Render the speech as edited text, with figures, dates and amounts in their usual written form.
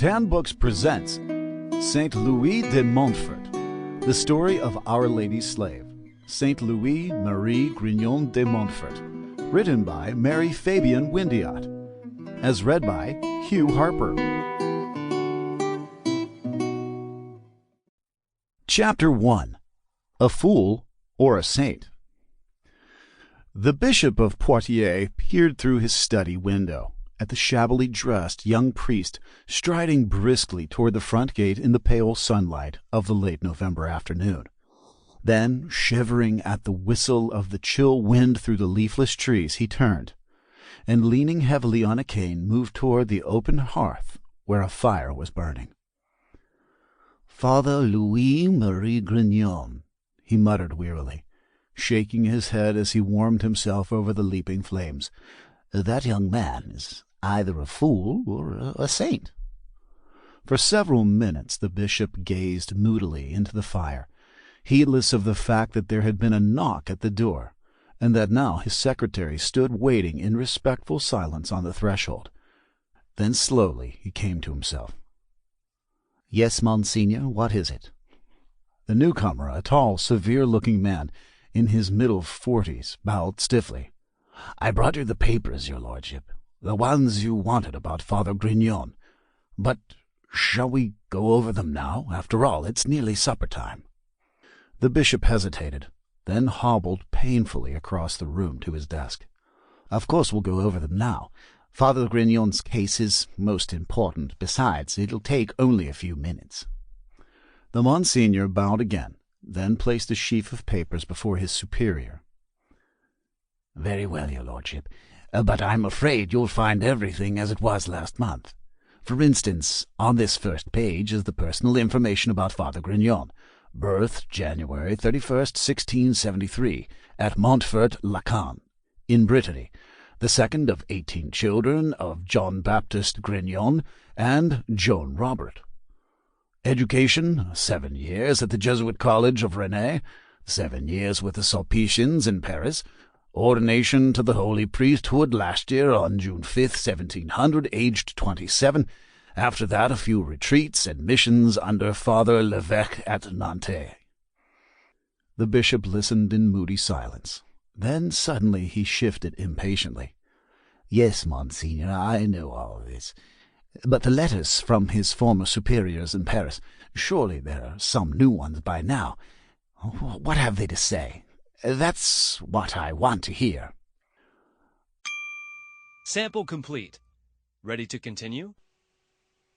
Tan Books presents Saint Louis de Montfort, the story of Our Lady's slave, Saint Louis Marie Grignon de Montfort, written by Mary Fabyan Windeatt, as read by Hugh Harper. Chapter 1. A Fool or a Saint. The Bishop of Poitiers peered through his study window at the shabbily dressed young priest striding briskly toward the front gate in the pale sunlight of the late November afternoon. Then, shivering at the whistle of the chill wind through the leafless trees, he turned, and leaning heavily on a cane, moved toward the open hearth where a fire was burning. "Father Louis Marie Grignon," he muttered wearily, shaking his head as he warmed himself over the leaping flames. "That young man is either a fool or a saint." For several minutes the bishop gazed moodily into the fire, heedless of the fact that there had been a knock at the door, and that now his secretary stood waiting in respectful silence on the threshold. Then slowly he came to himself. "Yes, Monsignor, what is it?" The newcomer, a tall, severe-looking man in his middle 40s, bowed stiffly. "I brought you the papers, your lordship, the ones you wanted about Father Grignon. But shall we go over them now? After all, it's nearly supper time." The bishop hesitated, then hobbled painfully across the room to his desk. "Of course we'll go over them now. Father Grignon's case is most important. Besides, it'll take only a few minutes." The Monsignor bowed again, then placed a sheaf of papers before his superior. "Very well, your lordship, but I'm afraid you'll find everything as it was last month. For instance, on this first page is the personal information about Father Grignon. Birth, January 31st, 1673, at Montfort-Lacan, in Brittany, the second of 18 children of John Baptist Grignon and Joan Robert. Education, 7 years at the Jesuit College of Rennes, 7 years with the Sulpicians in Paris. Ordination to the holy priesthood last year on June 5th, 1700, aged 27. After that, a few retreats and missions under Father Levesque at Nantes." The bishop listened in moody silence. Then suddenly he shifted impatiently. "Yes, Monsignor, I know all this. But the letters from his former superiors in Paris, surely there are some new ones by now. What have they to say? That's what I want to hear." Sample complete. Ready to continue?